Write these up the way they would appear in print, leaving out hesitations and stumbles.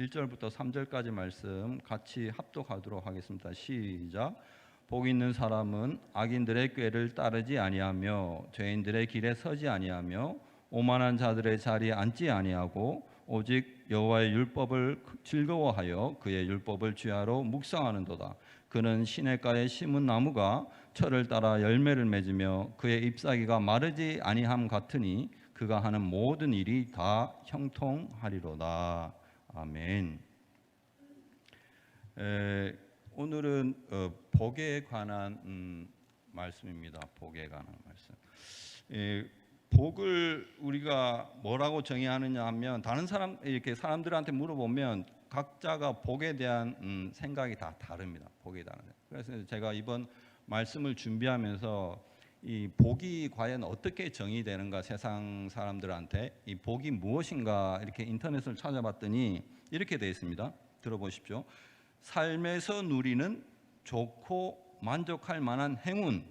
1절부터 3절까지 말씀 같이 합독하도록 하겠습니다. 시작. 복 있는 사람은 악인들의 꾀를 따르지 아니하며 죄인들의 길에 서지 아니하며 오만한 자들의 자리에 앉지 아니하고 오직 여호와의 율법을 즐거워하여 그의 율법을 주야로 묵상하는도다. 그는 시냇가에 심은 나무가 철을 따라 열매를 맺으며 그의 잎사귀가 마르지 아니함 같으니 그가 하는 모든 일이 다 형통하리로다. 아멘. 오늘은 복에 관한 말씀입니다. 복에 관한 말씀. 복을 우리가 뭐라고 정의하느냐 하면 다른 이렇게 사람들한테 물어보면 각자가 복에 대한 생각이 다 다릅니다. 복에 대한. 그래서 제가 이번 말씀을 준비하면서 이 복이 과연 어떻게 정의되는가, 세상 사람들한테 이 복이 무엇인가 이렇게 인터넷을 찾아봤더니 이렇게 되어 있습니다. 들어보십시오. 삶에서 누리는 좋고 만족할 만한 행운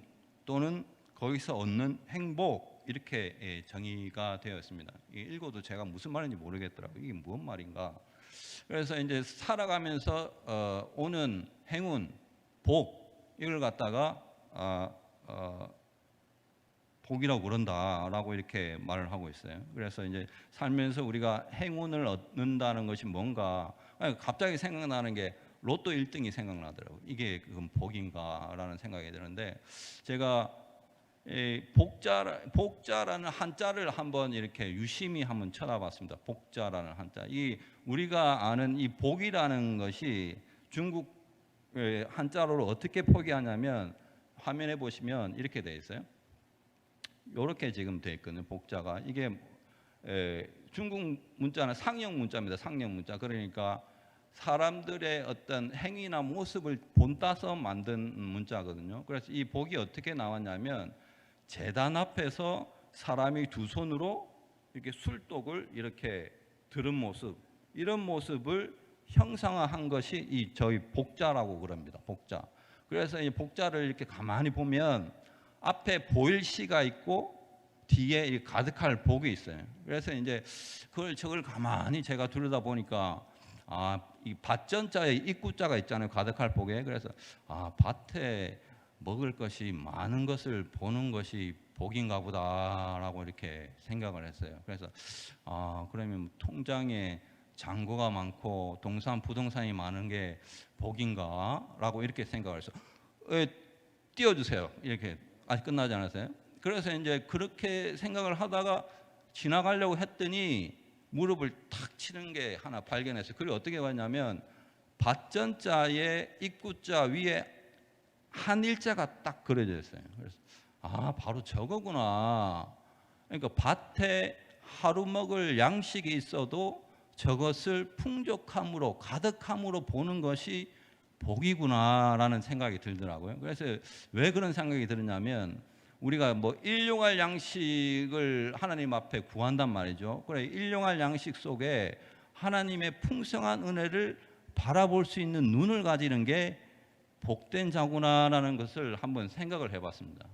또는 거기서 얻는 행복, 이렇게 정의가 되어 있습니다. 읽어도 제가 무슨 말인지 모르겠더라고요. 이게 무슨 말인가. 그래서 이제 살아가면서 오는 행운, 복, 이걸 갖다가 복이라고 그런다라고 이렇게 말을 하고 있어요. 그래서 이제 살면서 우리가 행운을 얻는다는 것이 뭔가, 갑자기 생각나는 게 로또 1등이 생각나더라고요. 이게 그럼 복인가라는 생각이 드는데, 제가 복자라는 한자를 한번 이렇게 유심히 한번 쳐다봤습니다. 복자라는 한자. 이 우리가 아는 이 복이라는 것이 중국 한자로 어떻게 표기하냐면, 화면에 보시면 이렇게 되어 있어요. 이렇게 지금 되어 있거든요. 복자가. 이게 중국 문자는 상형 문자입니다. 상형 문자. 그러니까 사람들의 어떤 행위나 모습을 본따서 만든 문자거든요. 그래서 이 복이 어떻게 나왔냐면, 제단 앞에서 사람이 두 손으로 이렇게 술독을 이렇게 들은 모습, 이런 모습을 형상화한 것이 이 저희 복자라고 그럽니다. 복자. 그래서 이 복자를 이렇게 가만히 보면 앞에 보일 시가 있고 뒤에 가득할 복이 있어요. 그래서 이제 저걸 가만히 제가 들여다 보니까, 이 밭전자에 입구자가 있잖아요. 가득할 복에. 그래서 밭에 먹을 것이 많은 것을 보는 것이 복인가 보다라고 이렇게 생각을 했어요. 그래서 그러면 통장에 잔고가 많고 부동산이 많은 게 복인가라고 이렇게 생각을 해서 띄워주세요. 이렇게 아직 끝나지 않았어요. 그래서 이제 그렇게 생각을 하다가 지나가려고 했더니 무릎을 탁 치는 게 하나 발견했어요. 그리고 어떻게 봤냐면, 밭전자의 입구자 위에 한 일자가 딱 그려져 있어요. 그래서 바로 저거구나. 그러니까 밭에 하루 먹을 양식이 있어도 저것을 풍족함으로, 가득함으로 보는 것이 복이구나라는 생각이 들더라고요. 그래서 왜 그런 생각이 들었냐면, 우리가 뭐 일용할 양식을 하나님 앞에 구한단 말이죠. 그래, 일용할 양식 속에 하나님의 풍성한 은혜를 바라볼 수 있는 눈을 가지는 게 복된 자구나라는 것을 한번 생각을 해봤습니다.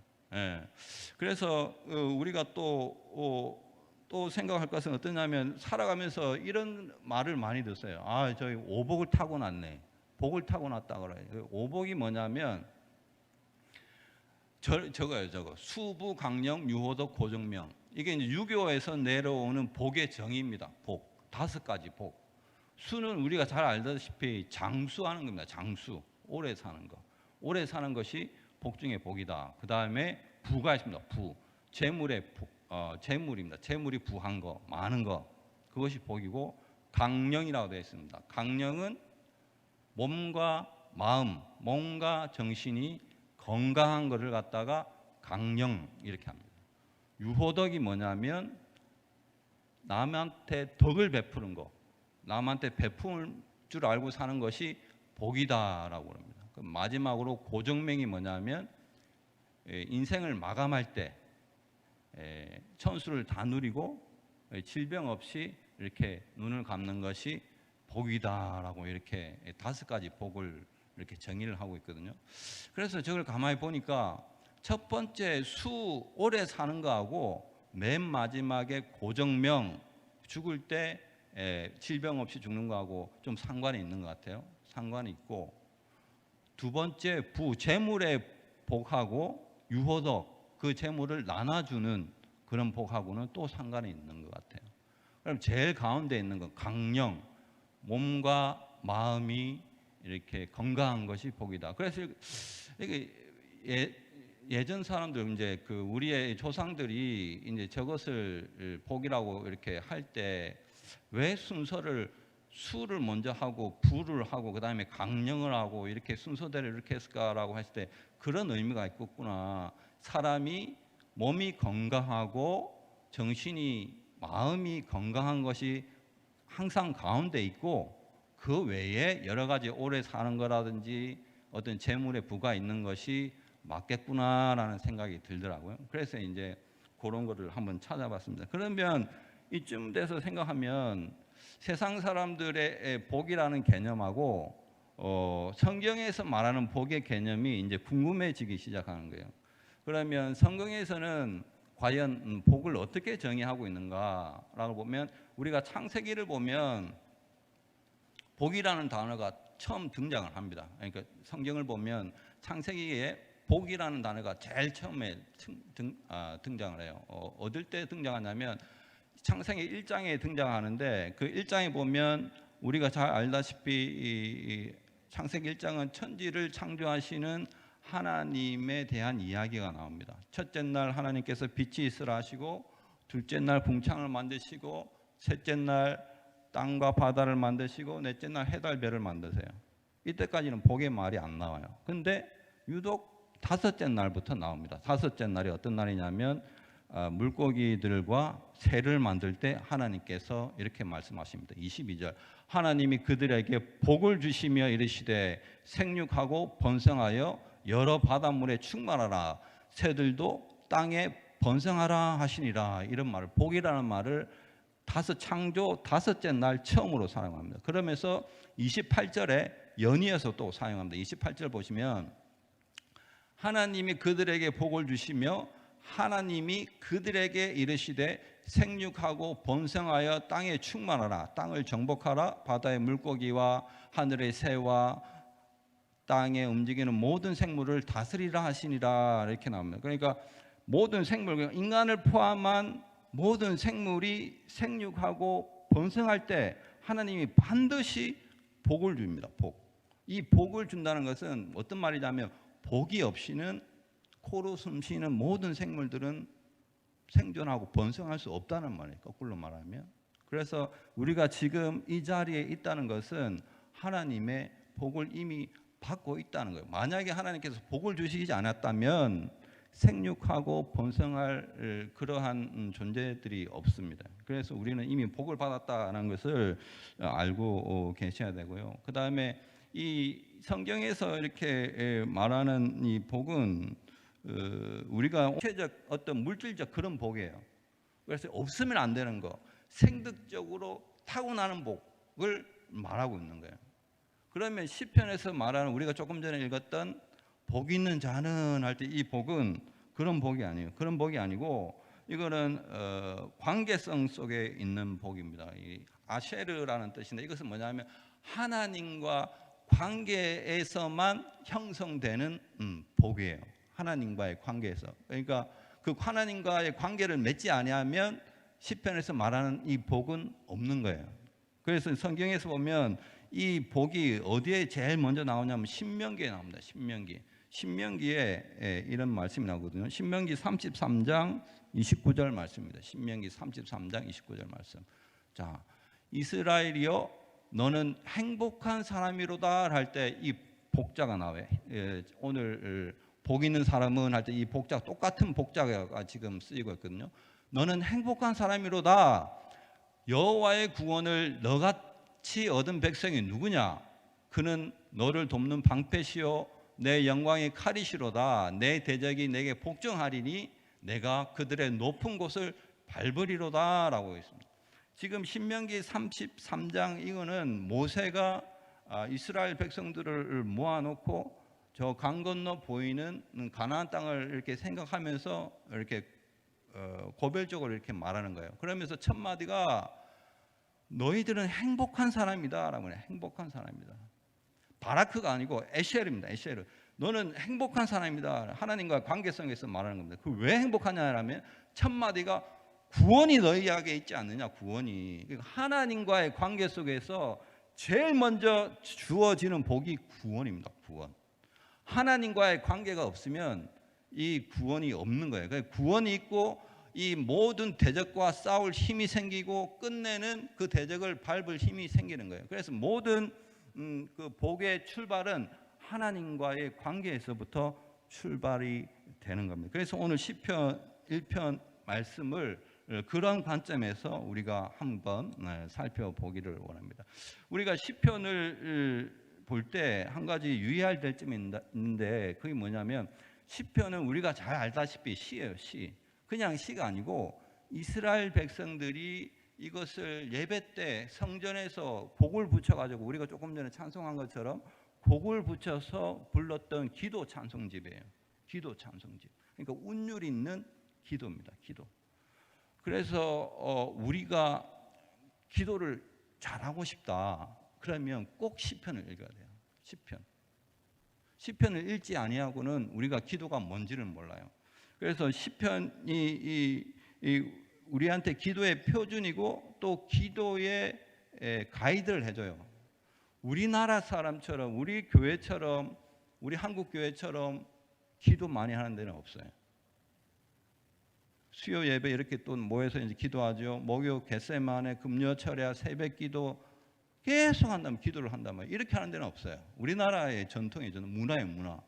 그래서 우리가 또 생각할 것은 어떠냐면, 살아가면서 이런 말을 많이 듣어요. 저희 오복을 타고났네, 복을 타고났다 그래요. 오복이 뭐냐면 저거예요. 수부, 강령, 유호덕, 고정명. 이게 이제 유교에서 내려오는 복의 정의입니다. 복 5가지 복. 수는 우리가 잘 알다시피 장수하는 겁니다. 장수, 오래 사는 거. 오래 사는 것이 복 중에 복이다. 그 다음에 부가 있습니다. 부, 재물의 부, 재물입니다. 재물이 부한 거, 많은 거, 그것이 복이고, 강령이라고 되어 있습니다. 강령은 몸과 마음, 몸과 정신이 건강한 것을 갖다가 강령 이렇게 합니다. 유호덕이 뭐냐면 남한테 덕을 베푸는 거, 남한테 베풀 줄 알고 사는 것이 복이다라고 합니다. 마지막으로 고정명이 뭐냐면, 인생을 마감할 때 천수를 다 누리고 질병 없이 이렇게 눈을 감는 것이 복이다라고 이렇게 5가지 복을 이렇게 정의를 하고 있거든요. 그래서 저걸 가만히 보니까 첫 번째 수, 오래 사는 거하고 맨 마지막에 고정명, 죽을 때 질병 없이 죽는 거하고 좀 상관이 있는 것 같아요. 상관이 있고, 두 번째 재물의 복하고 유호덕, 그 재물을 나눠주는 그런 복하고는 또 상관이 있는 것 같아요. 그럼 제일 가운데 있는 건 강령, 몸과 마음이 이렇게 건강한 것이 복이다. 그래서 이게 예전 사람들, 이제 그 우리의 조상들이 이제 저것을 복이라고 이렇게 할 때 왜 순서를 수를 먼저 하고 부를 하고 그 다음에 강령을 하고 이렇게 순서대로 이렇게 했을까라고 했을 때 그런 의미가 있겠구나. 사람이 몸이 건강하고 정신이 마음이 건강한 것이 항상 가운데 있고, 그 외에 여러 가지 오래 사는 거라든지 어떤 재물의 부가 있는 것이 맞겠구나라는 생각이 들더라고요. 그래서 이제 그런 거를 한번 찾아봤습니다. 그러면 이쯤 돼서 생각하면 세상 사람들의 복이라는 개념하고 성경에서 말하는 복의 개념이 이제 궁금해지기 시작하는 거예요. 그러면 성경에서는 과연 복을 어떻게 정의하고 있는가라고 보면, 우리가 창세기를 보면 복이라는 단어가 처음 등장을 합니다. 그러니까 성경을 보면 창세기에 복이라는 단어가 제일 처음에 등장을 해요. 어딜 때 등장하냐면 창세기 1장에 등장하는데, 그 1장에 보면 우리가 잘 알다시피 창세기 1장은 천지를 창조하시는 하나님에 대한 이야기가 나옵니다. 첫째 날 하나님께서 빛이 있으라 하시고, 둘째 날 궁창을 만드시고, 셋째 날 땅과 바다를 만드시고, 넷째 날 해달 별을 만드세요. 이때까지는 복의 말이 안 나와요. 근데 유독 다섯째 날부터 나옵니다. 다섯째 날이 어떤 날이냐면 물고기들과 새를 만들 때 하나님께서 이렇게 말씀하십니다. 22절, 하나님이 그들에게 복을 주시며 이르시되 생육하고 번성하여 여러 바닷물에 충만하라, 새들도 땅에 번성하라 하시니라. 이런 말을, 복이라는 말을 창조 다섯째 날 처음으로 사용합니다. 그러면서 28절에 연이어서 또 사용합니다. 28절 보시면 하나님이 그들에게 복을 주시며 하나님이 그들에게 이르시되 생육하고 번성하여 땅에 충만하라, 땅을 정복하라, 바다의 물고기와 하늘의 새와 땅에 움직이는 모든 생물을 다스리라 하시니라. 이렇게 나옵니다. 그러니까 모든 생물, 인간을 포함한 모든 생물이 생육하고 번성할 때 하나님이 반드시 복을 줍니다. 복. 이 복을 준다는 것은 어떤 말이냐면, 복이 없이는, 코로 숨쉬는 모든 생물들은 생존하고 번성할 수 없다는 말이에요. 거꾸로 말하면. 그래서 우리가 지금 이 자리에 있다는 것은 하나님의 복을 이미 받고 있다는 거예요. 만약에 하나님께서 복을 주시지 않았다면 생육하고 번성할 그러한 존재들이 없습니다. 그래서 우리는 이미 복을 받았다는 것을 알고 계셔야 되고요. 그 다음에 이 성경에서 이렇게 말하는 이 복은 우리가 구체적 어떤 물질적 그런 복이에요. 그래서 없으면 안 되는 거, 생득적으로 타고나는 복을 말하고 있는 거예요. 그러면 시편에서 말하는, 우리가 조금 전에 읽었던 복 있는 자는 할 때 이 복은 그런 복이 아니에요. 그런 복이 아니고 이거는 관계성 속에 있는 복입니다. 이 아쉐르라는 뜻인데, 이것은 뭐냐면 하나님과 관계에서만 형성되는 복이에요. 하나님과의 관계에서. 그러니까 그 하나님과의 관계를 맺지 아니하면 시편에서 말하는 이 복은 없는 거예요. 그래서 성경에서 보면 이 복이 어디에 제일 먼저 나오냐면 신명기에 나옵니다. 신명기에 이런 말씀이 나오거든요. 신명기 33장 29절 말씀입니다. 신명기 33장 29절 말씀. 자, 이스라엘이여 너는 행복한 사람이로다 할 때 이 복자가 나와요. 오늘 복 있는 사람은 할 때 이 복자, 똑같은 복자가 지금 쓰이고 있거든요. 너는 행복한 사람이로다. 여호와의 구원을 너같이 얻은 백성이 누구냐? 그는 너를 돕는 방패시요 내 영광의 칼이시로다. 내 대적이 내게 복종하리니 내가 그들의 높은 곳을 밟으리로다 라고 있습니다. 지금 신명기 33장, 이거는 모세가 이스라엘 백성들을 모아놓고 저 강 건너 보이는 가나안 땅을 이렇게 생각하면서 이렇게 고별적으로 이렇게 말하는 거예요. 그러면서 첫 마디가 너희들은 행복한 사람이다라고 해요. 행복한 사람이다. 바라크가 아니고 에셀입니다. 에셀. 너는 행복한 사람이다. 하나님과 관계성에서 말하는 겁니다. 그 왜 행복하냐라면 첫 마디가 구원이 너희에게 있지 않느냐. 구원이. 하나님과의 관계 속에서 제일 먼저 주어지는 복이 구원입니다. 구원. 하나님과의 관계가 없으면 이 구원이 없는 거예요. 구원이 있고 이 모든 대적과 싸울 힘이 생기고 끝내는 그 대적을 밟을 힘이 생기는 거예요. 그래서 모든 그 복의 출발은 하나님과의 관계에서부터 출발이 되는 겁니다. 그래서 오늘 시편 1편 말씀을 그런 관점에서 우리가 한번 살펴보기를 원합니다. 우리가 시편을 볼 때 한 가지 유의할 점이 있는데 그게 뭐냐면 시편은 우리가 잘 알다시피 시예요. 시. 그냥 시가 아니고 이스라엘 백성들이 이것을 예배 때 성전에서 곡을 붙여가지고 우리가 조금 전에 찬송한 것처럼 곡을 붙여서 불렀던 기도 찬송집이에요. 기도 찬송집. 그러니까 운율 있는 기도입니다. 기도. 그래서 우리가 기도를 잘하고 싶다. 그러면 꼭 시편을 읽어야 돼요. 시편. 시편을 읽지 아니하고는 우리가 기도가 뭔지를 몰라요. 그래서 시편이 우리한테 기도의 표준이고 또 기도의 가이드를 해줘요. 우리나라 사람처럼 우리 교회처럼 우리 한국 교회처럼 기도 많이 하는 데는 없어요. 수요 예배 이렇게 또 모여서 이제 기도하죠. 목요 겟세마네 금요 철야 새벽 기도 계속 한다면 기도를 한다면 이렇게 하는 데는 없어요. 우리나라의 전통이죠. 문화예요, 문화.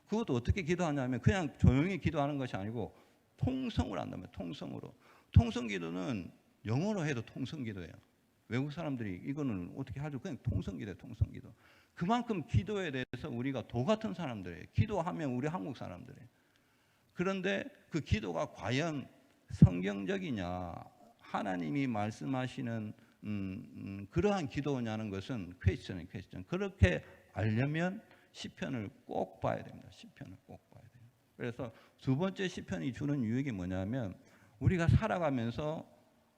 그것도 어떻게 기도하냐면 그냥 조용히 기도하는 것이 아니고 통성으로 한다면 통성으로. 통성 기도는 영어로 해도 통성 기도예요. 외국 사람들이 이거는 어떻게 하죠? 그냥 통성 기도예요, 통성 기도. 그만큼 기도에 대해서 우리가 도 같은 사람들이에요. 기도하면 우리 한국 사람들이에요. 그런데 그 기도가 과연 성경적이냐, 하나님이 말씀하시는 그러한 기도냐는 것은 퀘스천이에요. 퀘스천. 그렇게 알려면 시편을 꼭 봐야 됩니다. 시편을 꼭 봐야 돼요. 그래서 두 번째 시편이 주는 유익이 뭐냐면 우리가 살아가면서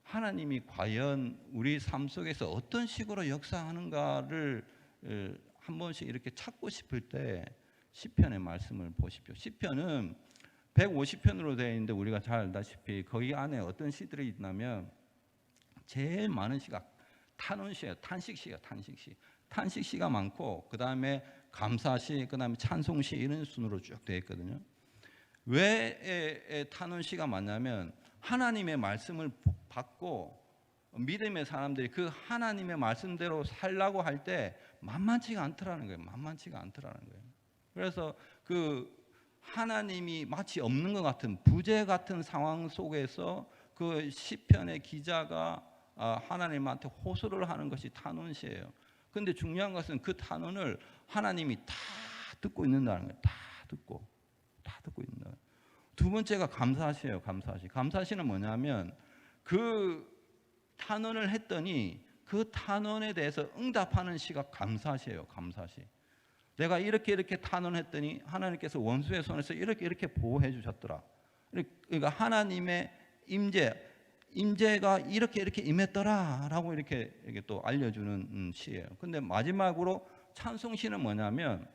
하나님이 과연 우리 삶 속에서 어떤 식으로 역사하는가를 한 번씩 이렇게 찾고 싶을 때 시편의 말씀을 보십시오. 시편은 150편으로 되어 있는데 우리가 잘 알다시피 거기 안에 어떤 시들이 있냐면 제일 많은 시가 탄원시예요. 탄식시예요. 탄식시. 탄식시가 많고 그 다음에 감사시, 그 다음에 찬송시 이런 순으로 쭉 되어 있거든요. 왜 탄원시가 많냐면 하나님의 말씀을 받고 믿음의 사람들이 그 하나님의 말씀대로 살라고 할 때 만만치가 않더라는 거예요. 만만치가 않더라는 거예요. 그래서 그 하나님이 마치 없는 것 같은 부재 같은 상황 속에서 그 시편의 기자가 하나님한테 호소를 하는 것이 탄원시예요. 그런데 중요한 것은 그 탄원을 하나님이 다 듣고 있는다는 거예요. 다 듣고 있는다. 두 번째가 감사시예요. 감사시. 감사시는 뭐냐면 그 탄원을 했더니 그 탄원에 대해서 응답하는 시가 감사시예요. 감사시. 내가 이렇게 탄원했더니 하나님께서 원수의 손에서 이렇게 보호해 주셨더라. 그러니까 하나님의 임재가 이렇게 임했더라라고 이렇게 또 알려주는 시예요. 근데 마지막으로 찬송시는 뭐냐면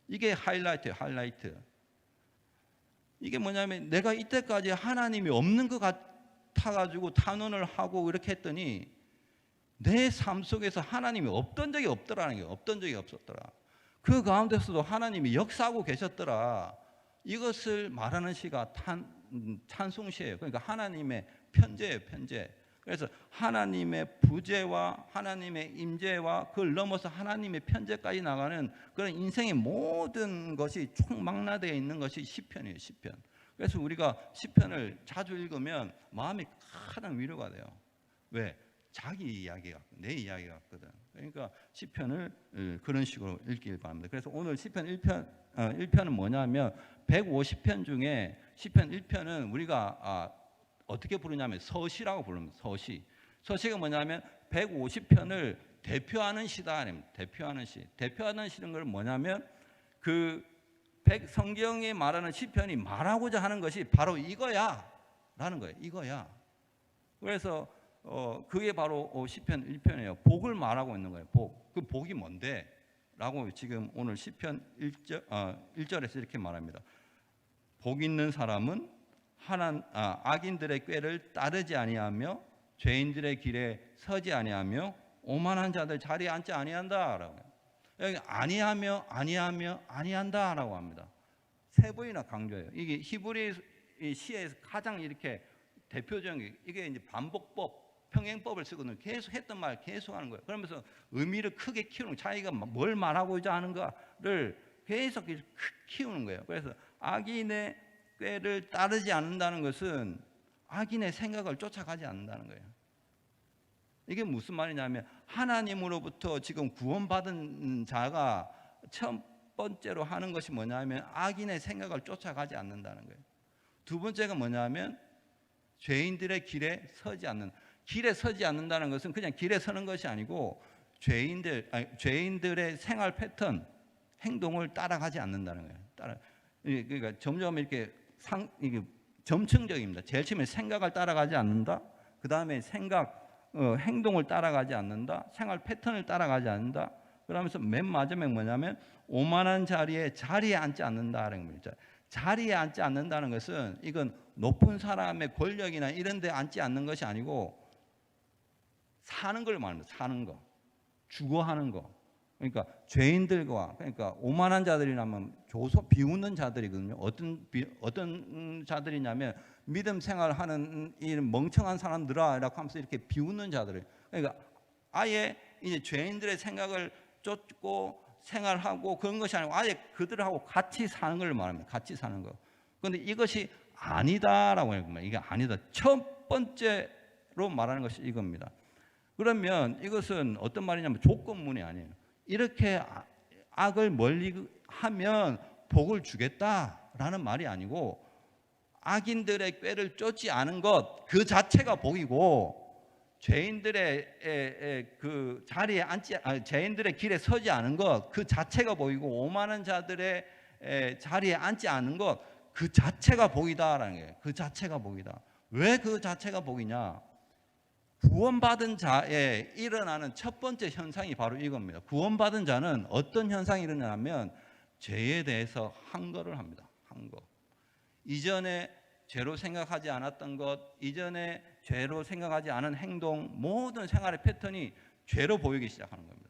이게 하이라이트예요. 하이라이트. 이게 뭐냐면 내가 이때까지 하나님이 없는 것 같아가지고 탄원을 하고 이렇게 했더니 내 삶 속에서 하나님이 없던 적이 없더라는 거예요. 없던 적이 없었더라. 그 가운데서도 하나님이 역사하고 계셨더라. 이것을 말하는 시가 찬송시예요. 그러니까 하나님의 편재예요. 편재. 그래서 하나님의 부재와 하나님의 임재와 그걸 넘어서 하나님의 편재까지 나가는 그런 인생의 모든 것이 총망라되어 있는 것이 시편이에요. 시편. 그래서 우리가 시편을 자주 읽으면 마음이 가장 위로가 돼요. 왜? 자기 이야기가 내 이야기 같거든. 그러니까 시편을 그런 식으로 읽길 바랍니다. 그래서 오늘 시편 1편은 뭐냐면 150편 중에 시편 1편은 우리가 어떻게 부르냐면 서시라고 부릅니다. 서시. 서시가 뭐냐면 150편을 대표하는 시다. 대표하는 시. 대표하는 시는 걸 뭐냐면 그 성경에 말하는 시편이 말하고자 하는 것이 바로 이거야 라는 거예요. 이거야. 그래서 그게 바로 시편 1편이에요. 복을 말하고 있는 거예요. 복. 그 복이 뭔데? 라고 지금 오늘 시편 1절에서 이렇게 말합니다. 복 있는 사람은 악인들의 꾀를 따르지 아니하며 죄인들의 길에 서지 아니하며 오만한 자들 자리에 앉지 아니한다라고. 여기 아니한다라고 합니다. 세 번이나 강조해요. 이게 히브리 시에서 가장 이렇게 대표적인 게 이게 이제 반복법, 평행법을 쓰거든요. 계속 했던 말 계속 하는 거예요. 그러면서 의미를 크게 키우는 거예요. 자기가 뭘 말하고자 하는가를 계속 키우는 거예요. 그래서 악인의 꾀를 따르지 않는다는 것은 악인의 생각을 쫓아가지 않는다는 거예요. 이게 무슨 말이냐면 하나님으로부터 지금 구원받은 자가 첫 번째로 하는 것이 뭐냐면 악인의 생각을 쫓아가지 않는다는 거예요. 두 번째가 뭐냐면 죄인들의 길에 서지 않는. 길에 서지 않는다는 것은 그냥 길에 서는 것이 아니고 죄인들의 생활 패턴, 행동을 따라가지 않는다는 거예요. 그러니까 점점 이게 점층적입니다. 제일 처음에 생각을 따라가지 않는다. 그 다음에 행동을 따라가지 않는다. 생활 패턴을 따라가지 않는다. 그러면서 맨 마지막에 뭐냐면 오만한 자리에 앉지 않는다라는 겁니다. 자리에 앉지 않는다는 것은 이건 높은 사람의 권력이나 이런 데 앉지 않는 것이 아니고 사는 걸 말합니다. 사는 거. 주거하는 거. 그러니까 죄인들과, 그러니까 오만한 자들이라면 비웃는 자들이거든요. 어떤 자들이냐면 믿음 생활하는 이 멍청한 사람들아 라고 하면서 이렇게 비웃는 자들. 그러니까 아예 이제 죄인들의 생각을 쫓고 생활하고 그런 것이 아니고 아예 그들하고 같이 사는 걸 말합니다. 같이 사는 거. 그런데 이것이 아니다라고 하는 겁니다. 이게 아니다. 첫 번째로 말하는 것이 이겁니다. 그러면 이것은 어떤 말이냐면 조건문이 아니에요. 이렇게 악을 멀리 하면 복을 주겠다라는 말이 아니고 악인들의 꾀를 쫓지 않은 것 그 자체가 복이고 죄인들의 그 자리에 죄인들의 길에 서지 않은 것 그 자체가 복이고 오만한 자들의 자리에 앉지 않은 것 그 자체가 복이다라는 거예요. 그 자체가 복이다. 왜 그 자체가 복이냐? 구원받은 자에 일어나는 첫 번째 현상이 바로 이겁니다. 구원받은 자는 어떤 현상이 일어나냐면 죄에 대해서 항거를 합니다. 항거. 이전에 죄로 생각하지 않았던 것, 이전에 죄로 생각하지 않은 행동, 모든 생활의 패턴이 죄로 보이기 시작하는 겁니다.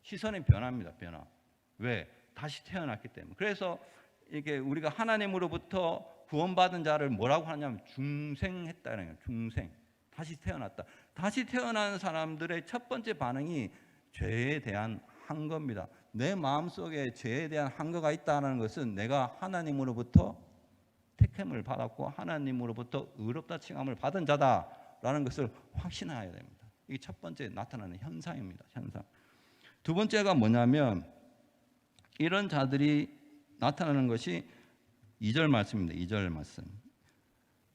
시선이 변합니다. 변화. 왜? 다시 태어났기 때문에. 그래서 이게 우리가 하나님으로부터 구원받은 자를 뭐라고 하냐면 중생했다는 거예요. 중생. 다시 태어났다. 다시 태어난 사람들의 첫 번째 반응이 죄에 대한 항거입니다. 내 마음속에 죄에 대한 항거가 있다는 것은 내가 하나님으로부터 택함을 받았고 하나님으로부터 의롭다 칭함을 받은 자다라는 것을 확신해야 됩니다. 이게 첫 번째 나타나는 현상입니다. 현상. 두 번째가 뭐냐면 이런 자들이 나타나는 것이 2절 말씀입니다. 2절 말씀.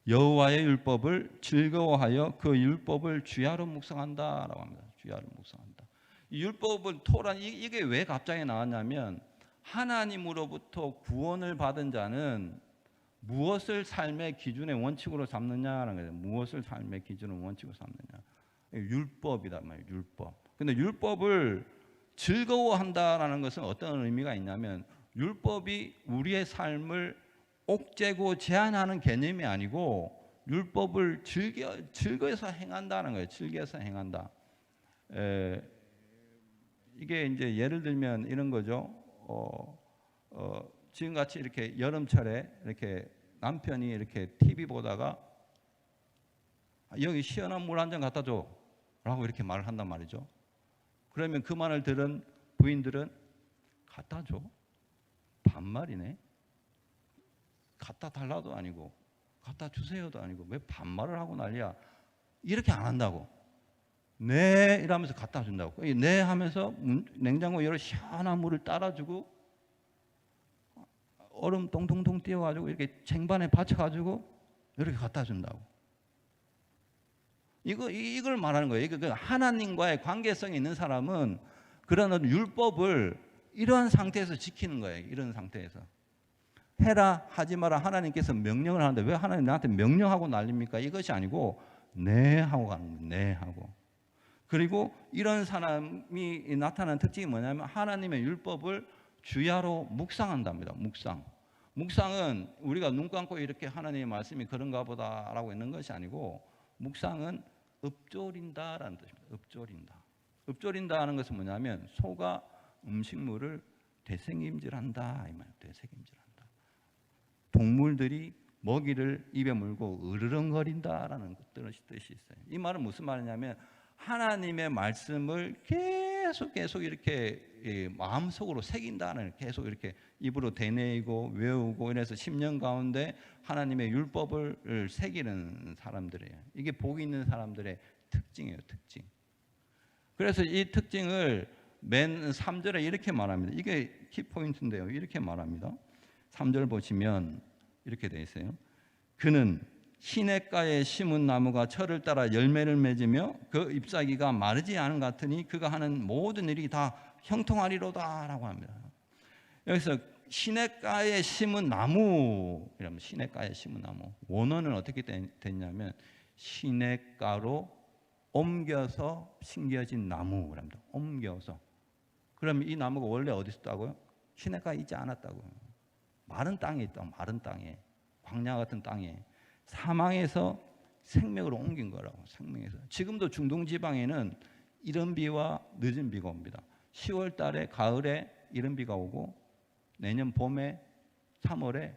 여호와의 율법을 즐거워하여 그 율법을 주야로 묵상한다라고 합니다. 주야로 묵상한다. 이 율법은 토란 이게 왜 갑자기 나왔냐면 하나님으로부터 구원을 받은 자는 무엇을 삶의 기준의 원칙으로 삼느냐라는 거예요. 무엇을 삶의 기준의 원칙으로 삼느냐. 율법이다 말이에요. 율법. 근데 율법을 즐거워한다라는 것은 어떤 의미가 있냐면 율법이 우리의 삶을 옥죄고 제한하는 개념이 아니고 율법을 즐거워서 행한다는 거예요. 즐겨서 행한다. 이게 이제 예를 들면 이런 거죠. 지금같이 이렇게 여름철에 이렇게 남편이 이렇게 TV 보다가 여기 시원한 물 한 잔 갖다 줘 라고 이렇게 말을 한단 말이죠. 그러면 그 말을 들은 부인들은 갖다 줘? 반말이네. 갖다 달라도 아니고 갖다 주세요도 아니고 왜 반말을 하고 난리야. 이렇게 안 한다고. 네 이러면서 갖다 준다고. 네 하면서 냉장고 열어 시원한 물을 따라주고 얼음 동동동 띄워가지고 이렇게 쟁반에 받쳐가지고 이렇게 갖다 준다고. 이걸 말하는 거예요. 그 하나님과의 관계성이 있는 사람은 그런 율법을 이러한 상태에서 지키는 거예요. 이런 상태에서. 해라 하지 마라 하나님께서 명령을 하는데 왜 하나님 나한테 명령하고 난립니까? 이것이 아니고 네 하고 가는 거예요. 네 하고. 그리고 이런 사람이 나타나는 특징이 뭐냐면 하나님의 율법을 주야로 묵상한답니다. 묵상. 묵상은 우리가 눈 감고 이렇게 하나님의 말씀이 그런가 보다라고 있는 것이 아니고 묵상은 읊조린다라는 뜻입니다. 읊조린다. 읊조린다는 것은 뭐냐면 소가 음식물을 되새김질한다 이 말이에요. 되새김질한다. 동물들이 먹이를 입에 물고 으르렁거린다라는 뜻이 있어요. 이 말은 무슨 말이냐면 하나님의 말씀을 계속 이렇게 마음속으로 새긴다는, 계속 이렇게 입으로 되뇌이고 외우고 이래서 10년 가운데 하나님의 율법을 새기는 사람들이에요. 이게 복 있는 사람들의 특징이에요. 특징. 그래서 이 특징을 맨 3절에 이렇게 말합니다. 이게 키포인트인데요. 이렇게 말합니다. 3절 보시면 이렇게 되어 있어요. 그는 시냇가에 심은 나무가 철을 따라 열매를 맺으며 그 잎사귀가 마르지 않은 것 같으니 그가 하는 모든 일이 다 형통하리로다라고 합니다. 여기서 시냇가에 심은 나무, 이러면 시냇가에 심은 나무, 원어는 어떻게 됐냐면 시냇가로 옮겨서 심겨진 나무랍니다. 옮겨서. 그럼 이 나무가 원래 어디 있었다고요? 시냇가에 있지 않았다고요. 마른 땅에 있다. 마른 땅에, 광야 같은 땅에, 사망에서 생명으로 옮긴 거라고. 생명에서. 지금도 중동 지방에는 이른 비와 늦은 비가 옵니다. 10월 달에 가을에 이른 비가 오고 내년 봄에 3월에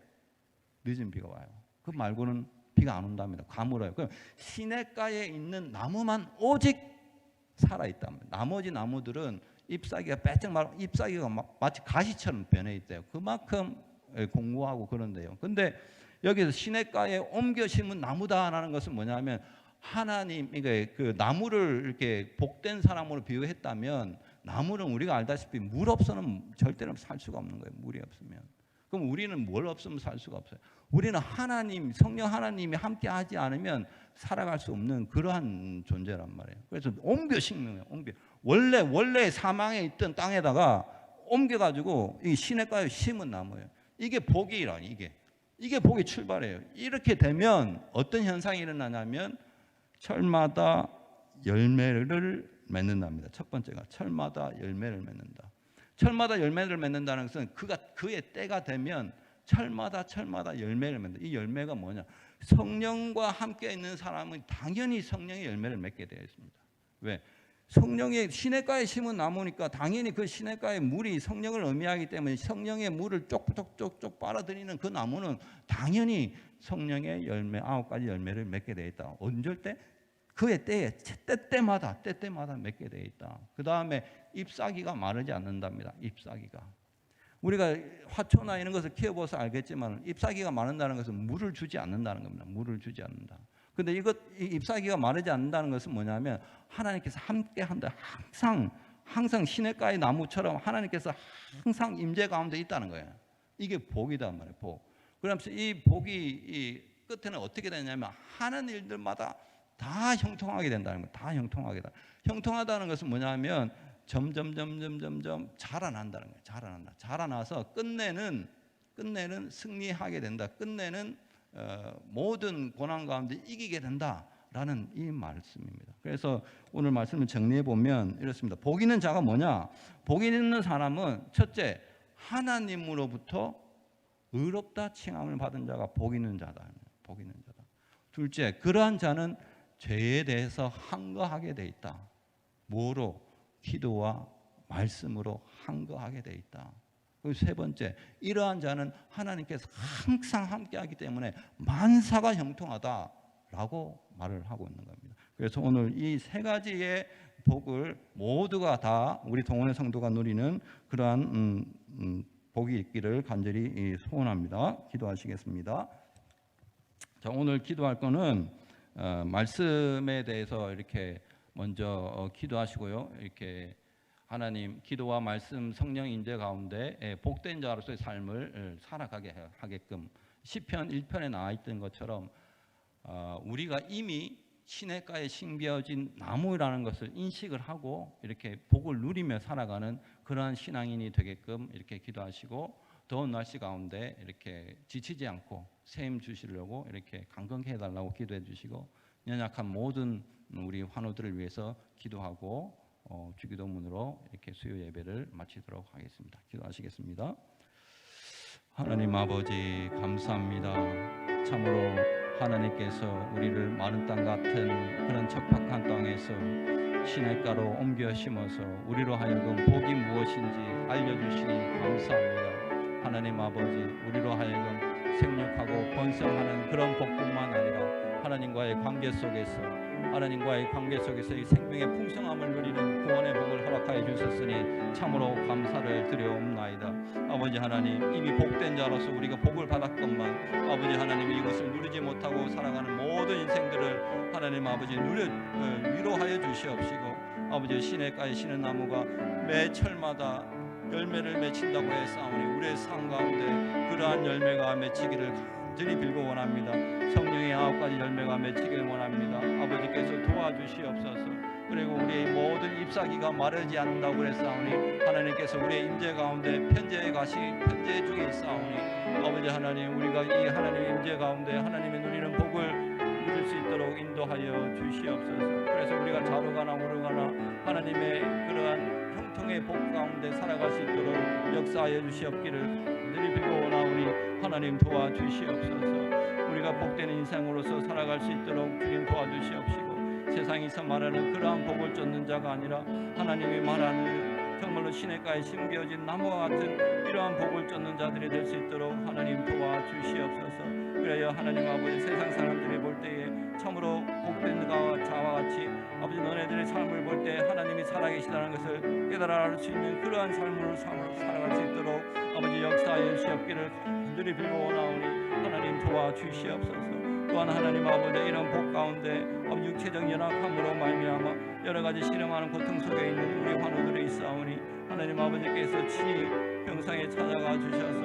늦은 비가 와요. 그 말고는 비가 안 온답니다. 가물어요. 그럼 시냇가에 있는 나무만 오직 살아 있답니다. 나머지 나무들은 잎사귀가 빼쩍 말고 잎사귀가 마치 가시처럼 변해 있대요. 그만큼 공고하고 그런데요. 근데 여기서 시냇가에 옮겨 심은 나무다라는 것은 뭐냐면 하나님, 그 나무를 이렇게 복된 사람으로 비유했다면 나무는 우리가 알다시피 물 없어는 절대로 살 수가 없는 거예요. 물이 없으면. 그럼 우리는 뭘 없으면 살 수가 없어요. 우리는 하나님, 성령 하나님이 함께 하지 않으면 살아갈 수 없는 그러한 존재란 말이에요. 그래서 옮겨 심는 거예요. 옮겨. 원래 사망에 있던 땅에다가 옮겨가지고 이 시냇가에 심은 나무예요. 이게 복이라니, 이게 복의 출발이에요. 이렇게 되면 어떤 현상이 일어나냐면 철마다 열매를 맺는답니다. 첫 번째가 철마다 열매를 맺는다. 철마다 열매를 맺는다는 것은 그의 때가 되면 철마다 열매를 맺는다. 이 열매가 뭐냐? 성령과 함께 있는 사람은 당연히 성령의 열매를 맺게 되어 있습니다. 왜? 성령의 시냇가에 심은 나무니까 당연히 그 시냇가의 물이 성령을 의미하기 때문에 성령의 물을 쪽쪽쪽쪽 빨아들이는 그 나무는 당연히 성령의 열매 9가지 열매를 맺게 되어 있다. 언제 때? 그의 때때마다 맺게 되어 있다. 그 다음에 잎사귀가 마르지 않는답니다. 잎사귀가. 우리가 화초나 이런 것을 키워봐서 알겠지만 잎사귀가 마른다는 것은 물을 주지 않는다는 겁니다. 물을 주지 않는다. 근데 이 잎사귀가 마르지 않는다는 것은 뭐냐면 하나님께서 함께 한다. 항상 시냇가의 나무처럼 하나님께서 항상 임재 가운데 있다는 거예요. 이게 복이단 말이에요. 복. 그러면서 이 복이 이 끝에는 어떻게 되냐면 하는 일들마다 다 형통하게 된다는 거예요. 다 형통하게 된다. 형통하다는 것은 뭐냐면 점점 자라난다는 거예요. 자라나서 끝내는 승리하게 된다. 끝내는 모든 고난 가운데 이기게 된다라는 이 말씀입니다. 그래서 오늘 말씀을 정리해 보면 이렇습니다. 복 있는 자가 뭐냐? 복 있는 사람은 첫째, 하나님으로부터 의롭다 칭함을 받은 자가 복 있는 자다. 복 있는 자다. 둘째, 그러한 자는 죄에 대해서 항거하게 돼 있다. 뭐로? 기도와 말씀으로 항거하게 돼 있다. 그리고 세 번째, 이러한 자는 하나님께서 항상 함께하기 때문에 만사가 형통하다라고 말을 하고 있는 겁니다. 그래서 오늘 이 세 가지의 복을 모두가 다 우리 동원의 성도가 누리는 그러한 복이 있기를 간절히 소원합니다. 기도하시겠습니다. 자, 오늘 기도할 거는 말씀에 대해서 이렇게 먼저 기도하시고요. 이렇게 하나님 기도와 말씀 성령 인재 가운데 복된 자로서의 삶을 살아가게 하게끔 시편 1편에 나와 있던 것처럼 우리가 이미 시냇가에 심겨진 나무라는 것을 인식을 하고 이렇게 복을 누리며 살아가는 그러한 신앙인이 되게끔 이렇게 기도하시고 더운 날씨 가운데 이렇게 지치지 않고 새 힘 주시려고 이렇게 강건케 해달라고 기도해 주시고 연약한 모든 우리 환우들을 위해서 기도하고 주기도문으로 이렇게 수요 예배를 마치도록 하겠습니다. 기도하시겠습니다. 하나님 아버지 감사합니다. 참으로 하나님께서 우리를 마른 땅 같은 그런 척박한 땅에서 시냇가로 옮겨 심어서 우리로 하여금 복이 무엇인지 알려주시니 감사합니다. 하나님 아버지 우리로 하여금 생육하고 번성하는 그런 복뿐만 아니라 하나님과의 관계 속에서 이 생명의 풍성함을 누리는 구원의 복을 허락하여 주셨으니 참으로 감사를 드려옵나이다. 아버지 하나님, 이미 복된 자로서 우리가 복을 받았건만 아버지 하나님 이것을 누리지 못하고 살아가는 모든 인생들을 하나님 아버지 위로하여 주시옵시고, 아버지 시냇가에 심은 나무가 매 철마다 열매를 맺힌다고 했사오니 우리의 삶 가운데 그러한 열매가 맺히기를 간절히 빌고 원합니다. 성령의 9가지 열매가 맺히길 원합니다. 아버지께서 도와주시옵소서. 그리고 우리의 모든 잎사귀가 마르지 않는다고 그랬사오니 하나님께서 우리의 임재 가운데 편재 중에 있사오니 아버지 하나님, 우리가 이 하나님의 임재 가운데 하나님의 누리는 복을 누릴 수 있도록 인도하여 주시옵소서. 그래서 우리가 좌로가나 우로가나 하나님의 그러한 형통의 복 가운데 살아갈 수 있도록 역사하여 주시옵기를 간절히 빌고 원하오니 하나님 도와주시옵소서. 우리가 복된 인생으로서 살아갈 수 있도록 주님 도와주시옵시고, 세상에서 말하는 그러한 복을 쫓는 자가 아니라 하나님이 말하는 정말로 시냇가에 심겨진 나무와 같은 이러한 복을 쫓는 자들이 될 수 있도록 하나님 도와주시옵소서. 그래야 하나님 아버지 세상 사람들이 볼 때에 참으로 복된 자와 같이 아버지 너네들의 삶을 볼 때 하나님이 살아계시다는 것을 깨달아 수 있는 그러한 삶으로 살아갈 수 있도록 아버지 역사하여 주시옵기를 간절히 빌고 원하오니 하나님 도와주시옵소서. 또한 하나님 아버지 이런 복 가운데 육체적 연약함으로 말미암아 여러 가지 신음하는 고통 속에 있는 우리 환우들이 있사오니 하나님 아버지께서 친히 병상에 찾아가 주셔서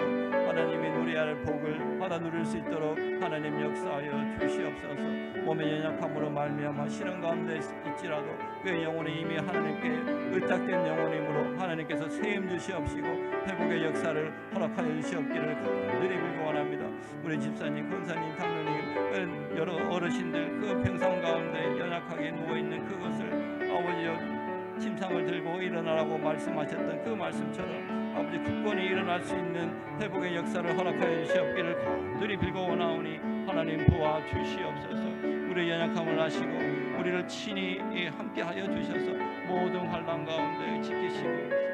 하나님이 누려야 할 복을 받아 누릴 수 있도록 하나님 역사하여 주시옵소서. 몸의 연약함으로 말미암아 시련 가운데 있지라도 그의 영혼이 이미 하나님께 의탁된 영혼이므로 하나님께서 세임 주시옵시고 회복의 역사를 허락하여 주시옵기를 간절히 빌고 원합니다. 우리 집사님, 권사님, 장로님, 여러 어르신들 그 병상 가운데 연약하게 누워있는 그것을 아버지여 침상을 들고 일어나라고 말씀하셨던 그 말씀처럼 아버지 굳건히 일어날 수 있는 회복의 역사를 허락하여 주시옵기를 간절히 빌고 원하오니 하나님 도와주시옵소서. 우리의 연약함을 아시고 우리를 친히 함께하여 주셔서 모든 환난 가운데 지키시고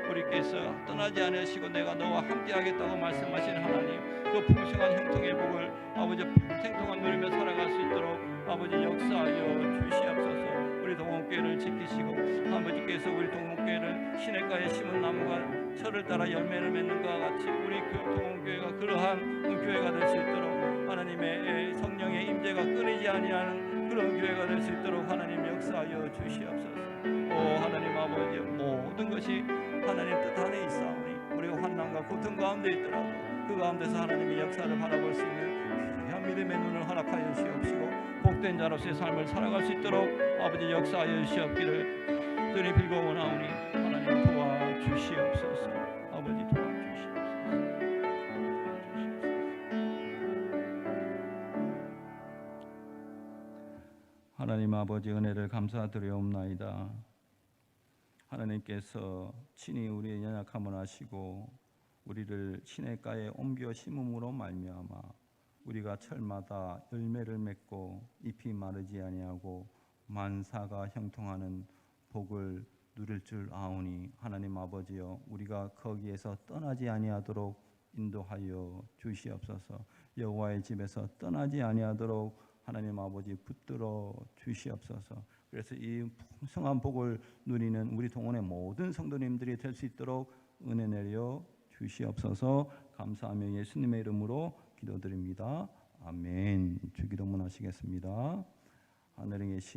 우리께서 떠나지 않으시고 내가 너와 함께하겠다고 말씀하신 하나님, 그 풍성한 형통의 복을 아버지 평생 동안 누리며 살아갈 수 있도록 아버지 역사하여 주시옵소서. 우리 동원교회를 지키시고 아버지께서 우리 동원교회를 시냇가에 심은 나무가 철을 따라 열매를 맺는 것과 같이 우리 동원교회가 그러한 교회가 될 수 있도록 하나님의 성령의 임재가 끊이지 아니하는 그런 교회가 될 수 있도록 하나님 역사하여 주시옵소서. 하나님 아버지, 모든 것이 하나님 뜻 안에 있사오니 우리가 환난과 고통 가운데 있더라도 그 가운데서 하나님의 역사를 바라볼 수 있는 귀한 믿음의 눈을 허락하여 주시옵시고 복된 자로서의 삶을 살아갈 수 있도록 아버지 역사하여 주시옵기를 간절히 빌고 원하오니 하나님 도와주시옵소서. 아버지 도와주시옵소서. 하나님 아버지 은혜를 감사드리옵나이다. 하나님께서 친히 우리의 연약함을 아시고 우리를 시냇가에 옮겨 심음으로 말미암아 우리가 철마다 열매를 맺고 잎이 마르지 아니하고 만사가 형통하는 복을 누릴 줄 아오니 하나님 아버지여 우리가 거기에서 떠나지 아니하도록 인도하여 주시옵소서. 여호와의 집에서 떠나지 아니하도록 하나님 아버지 붙들어 주시옵소서. 그래서 이 풍성한 복을 누리는 우리 동원의 모든 성도님들이 될 수 있도록 은혜 내려 주시옵소서. 감사하며 예수님의 이름으로 기도드립니다. 아멘. 주기도문 하시겠습니다. 하늘에 계신